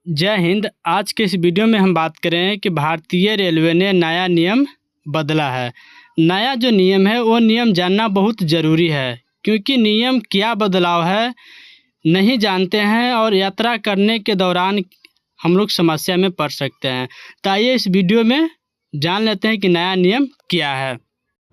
जय हिंद। आज के इस वीडियो में हम बात करें कि भारतीय रेलवे ने नया नियम बदला है। नया जो नियम है वो नियम जानना बहुत ज़रूरी है, क्योंकि नियम क्या बदलाव है नहीं जानते हैं और यात्रा करने के दौरान हम लोग समस्या में पड़ सकते हैं। तो आइए इस वीडियो में जान लेते हैं कि नया नियम क्या है।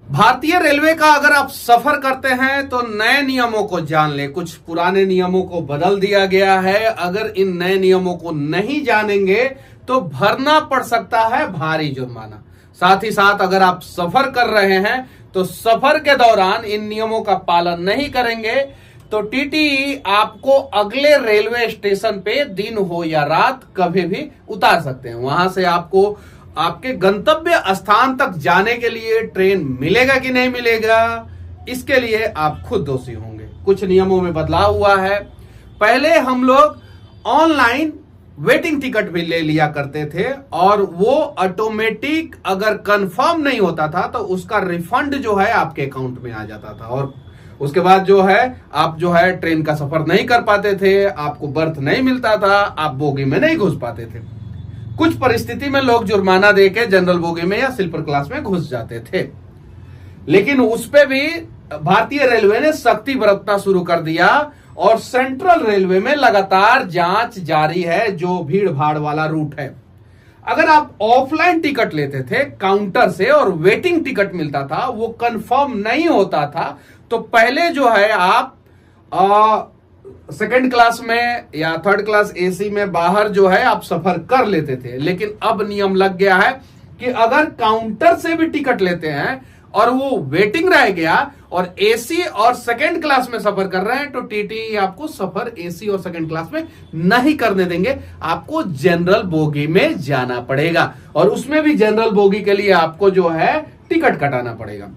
भारतीय रेलवे का अगर आप सफर करते हैं तो नए नियमों को जान लें। कुछ पुराने नियमों को बदल दिया गया है। अगर इन नए नियमों को नहीं जानेंगे तो भरना पड़ सकता है भारी जुर्माना। साथ ही साथ अगर आप सफर कर रहे हैं तो सफर के दौरान इन नियमों का पालन नहीं करेंगे तो टीटी आपको अगले रेलवे स्टेशन पे दिन हो या रात कभी भी उतार सकते हैं। वहां से आपको आपके गंतव्य स्थान तक जाने के लिए ट्रेन मिलेगा कि नहीं मिलेगा, इसके लिए आप खुद दोषी होंगे। कुछ नियमों में बदलाव हुआ है। पहले हम लोग ऑनलाइन वेटिंग टिकट भी ले लिया करते थे और वो ऑटोमेटिक अगर कंफर्म नहीं होता था तो उसका रिफंड जो है आपके अकाउंट में आ जाता था और उसके बाद जो है आप जो है ट्रेन का सफर नहीं कर पाते थे, आपको बर्थ नहीं मिलता था, आप बोगी में नहीं घुस पाते थे। कुछ परिस्थिति में लोग जुर्माना देके जनरल बोगी में या स्लीपर क्लास में घुस जाते थे, लेकिन उस पे भी भारतीय रेलवे ने सख्ती बरतना शुरू कर दिया और सेंट्रल रेलवे में लगातार जांच जारी है जो भीड़ भाड़ वाला रूट है। अगर आप ऑफलाइन टिकट लेते थे काउंटर से और वेटिंग टिकट मिलता था, वो कंफर्म नहीं होता था, तो पहले जो है आप सेकंड क्लास में या थर्ड क्लास एसी में बाहर जो है आप सफर कर लेते थे। लेकिन अब नियम लग गया है कि अगर काउंटर से भी टिकट लेते हैं और वो वेटिंग रह गया और एसी और सेकंड क्लास में सफर कर रहे हैं तो टीटी आपको सफर एसी और सेकंड क्लास में नहीं करने देंगे। आपको जनरल बोगी में जाना पड़ेगा और उसमें भी जनरल बोगी के लिए आपको जो है टिकट कटाना पड़ेगा।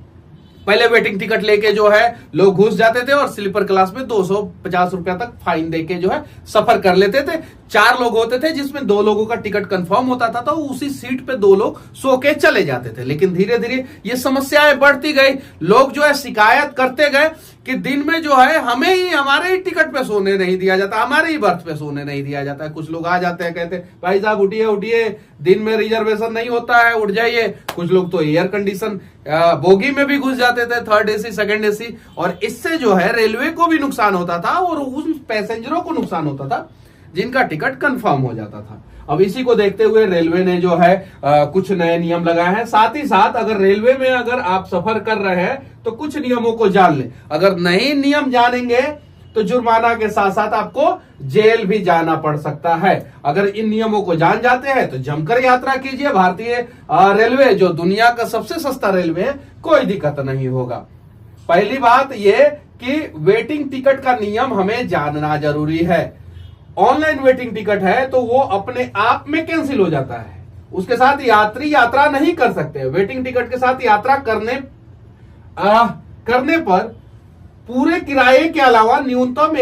पहले वेटिंग टिकट लेके जो है लोग घुस जाते थे और स्लीपर क्लास में 250 रुपया तक फाइन देके जो है सफर कर लेते थे। 4 लोग होते थे जिसमें 2 लोगों का टिकट कंफर्म होता था तो उसी सीट पे 2 लोग सो के चले जाते थे। लेकिन धीरे धीरे ये समस्याएं बढ़ती गई। लोग जो है शिकायत करते गए कि दिन में जो है हमें ही हमारे ही टिकट पे सोने नहीं दिया जाता, हमारे ही बर्थ पे सोने नहीं दिया जाता है। कुछ लोग आ जाते हैं, कहते भाई साहब उठिए उठिए, दिन में रिजर्वेशन नहीं होता है, उठ जाइए। कुछ लोग तो एयर कंडीशन बोगी में भी घुस जाते थे, थर्ड एसी सेकंड एसी, और इससे जो है रेलवे को भी नुकसान होता था और उन पैसेंजरों को नुकसान होता था जिनका टिकट कंफर्म हो जाता था। अब इसी को देखते हुए रेलवे ने जो है कुछ नए नियम लगाए हैं। साथ ही साथ अगर रेलवे में अगर आप सफर कर रहे हैं तो कुछ नियमों को जान लें। अगर नहीं नियम जानेंगे तो जुर्माना के साथ साथ आपको जेल भी जाना पड़ सकता है। अगर इन नियमों को जान जाते हैं तो जमकर यात्रा कीजिए। भारतीय रेलवे जो दुनिया का सबसे सस्ता रेलवे है, कोई दिक्कत नहीं होगा। पहली बात यह कि वेटिंग टिकट का नियम हमें जानना जरूरी है। ऑनलाइन वेटिंग टिकट है तो वो अपने आप में कैंसिल हो जाता है, उसके साथ यात्री यात्रा नहीं कर सकते। वेटिंग टिकट के साथ यात्रा करने पर पूरे किराए के अलावा न्यूनतम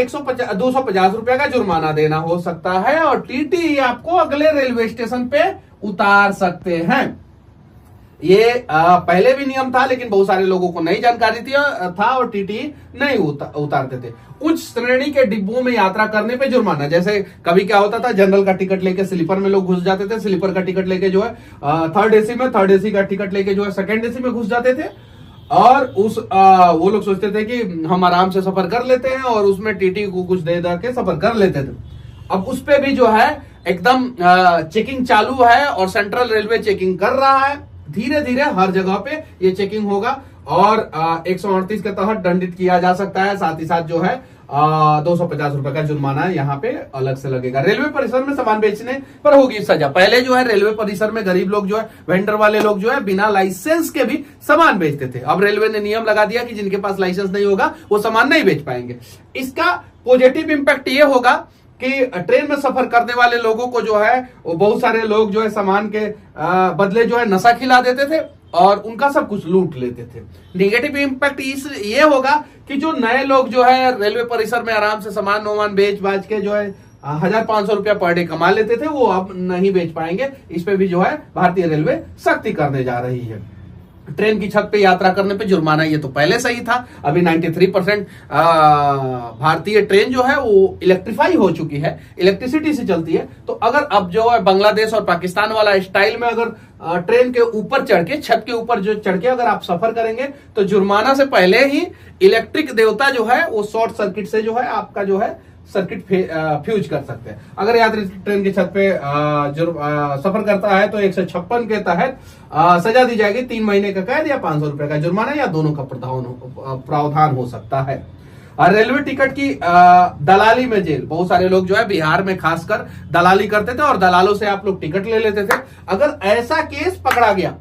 250 रुपया का जुर्माना देना हो सकता है और टीटी आपको अगले रेलवे स्टेशन पे उतार सकते हैं। ये पहले भी नियम था लेकिन बहुत सारे लोगों को नहीं जानकारी था और टीटी नहीं उतारते थे। उच्च श्रेणी के डिब्बों में यात्रा करने पे जुर्माना, जैसे कभी क्या होता था जनरल का टिकट लेके स्लीपर में लोग घुस जाते थे, स्लीपर का टिकट लेके जो है थर्ड एसी में, थर्ड एसी का टिकट लेके जो है सेकंड एसी में घुस जाते थे और वो लोग सोचते थे कि हम आराम से सफर कर लेते हैं और उसमें टीटी को कुछ दे के सफर कर लेते थे। अब उस पे भी जो है एकदम चेकिंग चालू है और सेंट्रल रेलवे चेकिंग कर रहा है। धीरे धीरे हर जगह पे ये चेकिंग होगा और 138 के तहत दंडित किया जा सकता है। साथ ही साथ जो है 250 रुपए का जुर्माना यहाँ पे अलग से लगेगा। रेलवे परिसर में सामान बेचने पर होगी सजा। पहले जो है रेलवे परिसर में गरीब लोग जो है, वेंडर वाले लोग जो है बिना लाइसेंस के भी सामान बेचते थे। अब रेलवे ने नियम लगा दिया कि जिनके पास लाइसेंस नहीं होगा वो सामान नहीं बेच पाएंगे। इसका पॉजिटिव इंपैक्ट ये होगा कि ट्रेन में सफर करने वाले लोगों को जो है वो बहुत सारे लोग जो है सामान के बदले जो है नशा खिला देते थे और उनका सब कुछ लूट लेते थे। नेगेटिव इंपैक्ट ये होगा कि जो नए लोग जो है रेलवे परिसर में आराम से सामान बेच बाच के जो है 1500 रुपया पर डे कमा लेते थे, वो अब नहीं बेच पाएंगे। इस पे भी जो है भारतीय रेलवे सख्ती करने जा रही है। ट्रेन की छत पे यात्रा करने पे जुर्माना, ये तो पहले से ही था। अभी 93% भारतीय ट्रेन जो है वो इलेक्ट्रीफाई हो चुकी है, इलेक्ट्रिसिटी से चलती है। तो अगर अब जो है बांग्लादेश और पाकिस्तान वाला स्टाइल में अगर ट्रेन के ऊपर चढ़ के, छत के ऊपर जो चढ़ के अगर आप सफर करेंगे तो जुर्माना से पहले ही इलेक्ट्रिक देवता जो है वो शॉर्ट सर्किट से जो है आपका जो है सर्किट फ्यूज कर सकते हैं। अगर यात्री ट्रेन की छत पे सफर करता है तो 156 के तहत सजा दी जाएगी, 3 महीने का कैद या 500 रुपए का जुर्माना या दोनों का प्रावधान हो सकता है। और रेलवे टिकट की दलाली में जेल, बहुत सारे लोग जो है बिहार में खासकर दलाली करते थे और दलालों से आप लोग टिकट ले लेते थे। अगर ऐसा केस पकड़ा गया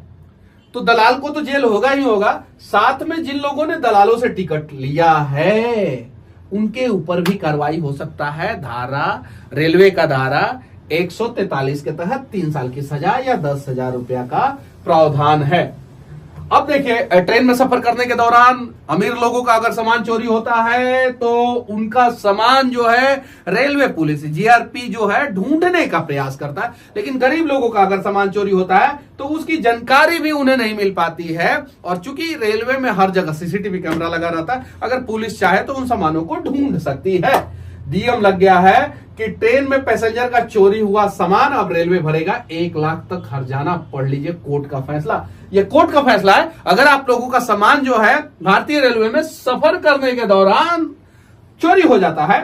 तो दलाल को तो जेल होगा ही होगा, साथ में जिन लोगों ने दलालों से टिकट लिया है उनके ऊपर भी कार्रवाई हो सकता है। रेलवे का धारा 143 के तहत 3 साल की सजा या 10,000 रुपया का प्रावधान है। अब देखिए, ट्रेन में सफर करने के दौरान अमीर लोगों का अगर सामान चोरी होता है तो उनका सामान जो है रेलवे पुलिस जीआरपी जो है ढूंढने का प्रयास करता है, लेकिन गरीब लोगों का अगर सामान चोरी होता है तो उसकी जानकारी भी उन्हें नहीं मिल पाती है। और चूंकि रेलवे में हर जगह सीसीटीवी कैमरा लगा रहता है, अगर पुलिस चाहे तो उन सामानों को ढूंढ सकती है। नियम लग गया है कि ट्रेन में पैसेंजर का चोरी हुआ सामान अब रेलवे भरेगा 1 लाख तक हर्जाना। पढ़ लीजिए कोर्ट का फैसला, ये कोर्ट का फैसला है। अगर आप लोगों का सामान जो है भारतीय रेलवे में सफर करने के दौरान चोरी हो जाता है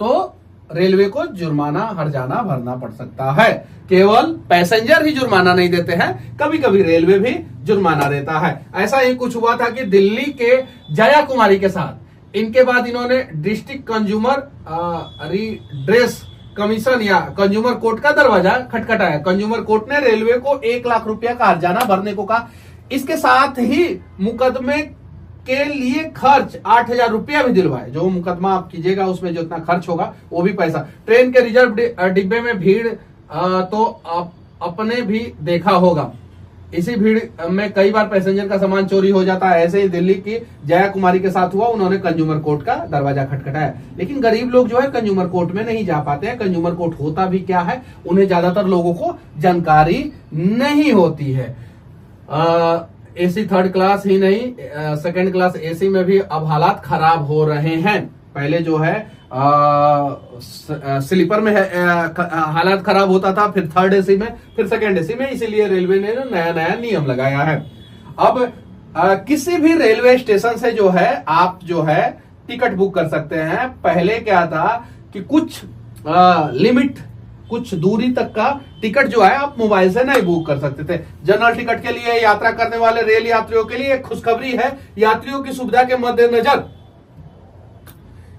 तो रेलवे को जुर्माना हर्जाना भरना पड़ सकता है। केवल पैसेंजर ही जुर्माना नहीं देते हैं, कभी कभी रेलवे भी जुर्माना देता है। ऐसा ही कुछ हुआ था कि दिल्ली के जया कुमारी के साथ, इनके बाद इन्होंने डिस्ट्रिक्ट कंज्यूमर रिड्रेस कमीशन या कंज्यूमर कोर्ट का दरवाजा खटखटाया। कंज्यूमर कोर्ट ने रेलवे को 1 लाख रुपया का हर्जाना भरने को कहा। इसके साथ ही मुकदमे के लिए खर्च 8,000 रुपया भी दिलवाए। जो मुकदमा आप कीजिएगा उसमें जो इतना खर्च होगा वो भी पैसा। ट्रेन के रिजर्व डिब्बे में भीड़ तो आप अपने भी देखा होगा, इसी भीड़ में कई बार पैसेंजर का सामान चोरी हो जाता है। ऐसे ही दिल्ली की जया कुमारी के साथ हुआ, उन्होंने कंज्यूमर कोर्ट का दरवाजा खटखटाया। लेकिन गरीब लोग जो है कंज्यूमर कोर्ट में नहीं जा पाते हैं। कंज्यूमर कोर्ट होता भी क्या है उन्हें ज्यादातर लोगों को जानकारी नहीं होती है। एसी 3rd क्लास ही नहीं, 2nd क्लास एसी में भी अब हालात खराब हो रहे हैं। पहले जो है स्लीपर में हालात खराब होता था, फिर 3rd एसी में, फिर 2nd एसी में। इसीलिए रेलवे ने नया नया नियम लगाया है। अब किसी भी रेलवे स्टेशन से जो है आप जो है टिकट बुक कर सकते हैं। पहले क्या था कि कुछ लिमिट, कुछ दूरी तक का टिकट जो है आप मोबाइल से नहीं बुक कर सकते थे। जनरल टिकट के लिए यात्रा करने वाले रेल यात्रियों के लिए एक खुशखबरी है। यात्रियों की सुविधा के मद्देनजर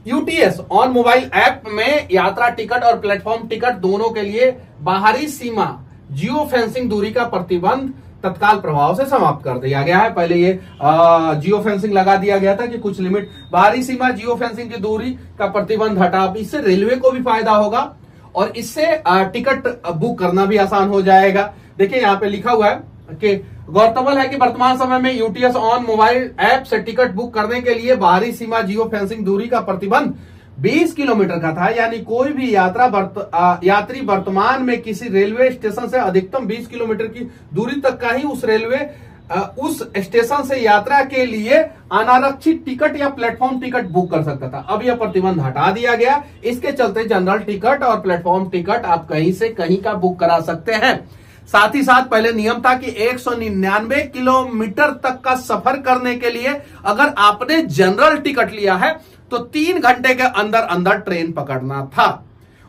यूटीएस ऑन मोबाइल ऐप में यात्रा टिकट और प्लेटफॉर्म टिकट दोनों के लिए बाहरी सीमा जियो फेंसिंग दूरी का प्रतिबंध तत्काल प्रभाव से समाप्त कर दिया गया है। पहले ये जियो फेंसिंग लगा दिया गया था कि कुछ लिमिट, बाहरी सीमा जियो फेंसिंग की दूरी का प्रतिबंध हटा। इससे रेलवे को भी फायदा होगा और इससे टिकट बुक करना भी आसान हो जाएगा। देखिए यहाँ पे लिखा हुआ है कि गौरतलब है कि वर्तमान समय में यूटीएस ऑन मोबाइल ऐप से टिकट बुक करने के लिए बाहरी सीमा जियो फेंसिंग दूरी का प्रतिबंध 20 किलोमीटर का था। यानी कोई भी यात्री वर्तमान में किसी रेलवे स्टेशन से अधिकतम 20 किलोमीटर की दूरी तक का ही उस स्टेशन से यात्रा के लिए अनारक्षित टिकट या प्लेटफॉर्म टिकट बुक कर सकता था। अब यह प्रतिबंध हटा दिया गया। इसके चलते जनरल टिकट और प्लेटफॉर्म टिकट आप कहीं से कहीं का बुक करा सकते हैं। साथ ही साथ पहले नियम था कि 199 किलोमीटर तक का सफर करने के लिए अगर आपने जनरल टिकट लिया है तो 3 घंटे के अंदर अंदर ट्रेन पकड़ना था,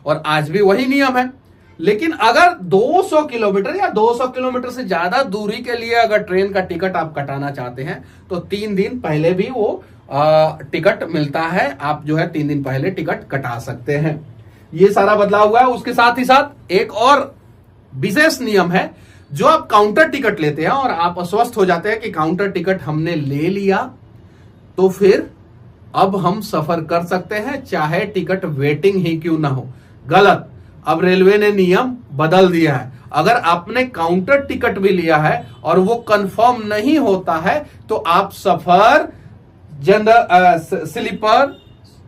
और आज भी वही नियम है। लेकिन अगर 200 किलोमीटर या 200 किलोमीटर से ज्यादा दूरी के लिए अगर ट्रेन का टिकट आप कटाना चाहते हैं तो 3 दिन पहले भी वो टिकट मिलता है। आप जो है 3 दिन पहले टिकट कटा सकते हैं। ये सारा बदलाव हुआ है। उसके साथ ही साथ एक और विशेष नियम है। जो आप काउंटर टिकट लेते हैं और आप अस्वस्थ हो जाते हैं कि काउंटर टिकट हमने ले लिया तो फिर अब हम सफर कर सकते हैं चाहे टिकट वेटिंग ही क्यों ना हो। गलत, अब रेलवे ने नियम बदल दिया है। अगर आपने काउंटर टिकट भी लिया है और वो कंफर्म नहीं होता है तो आप सफर general sleeper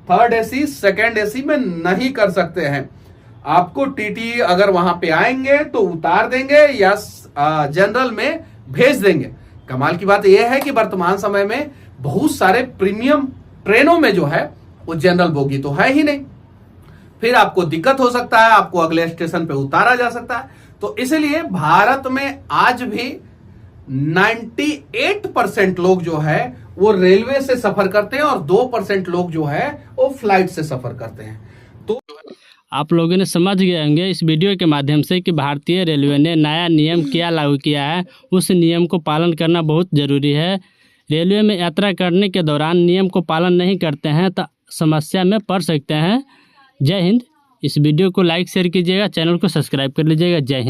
3rd AC 2nd AC में नहीं कर सकते हैं। आपको टीटी अगर वहां पे आएंगे तो उतार देंगे या जनरल में भेज देंगे। कमाल की बात यह है कि वर्तमान समय में बहुत सारे प्रीमियम ट्रेनों में जो है वो जनरल बोगी तो है ही नहीं, फिर आपको दिक्कत हो सकता है, आपको अगले स्टेशन पे उतारा जा सकता है। तो इसलिए भारत में आज भी 98% लोग जो है वो रेलवे से सफर करते हैं और 2% लोग जो है वो फ्लाइट से सफर करते हैं। तो आप लोगों ने समझ गए होंगे इस वीडियो के माध्यम से कि भारतीय रेलवे ने नया नियम क्या लागू किया है। उस नियम को पालन करना बहुत ज़रूरी है। रेलवे में यात्रा करने के दौरान नियम को पालन नहीं करते हैं तो समस्या में पड़ सकते हैं। जय हिंद। इस वीडियो को लाइक शेयर कीजिएगा, चैनल को सब्सक्राइब कर लीजिएगा। जय हिंद।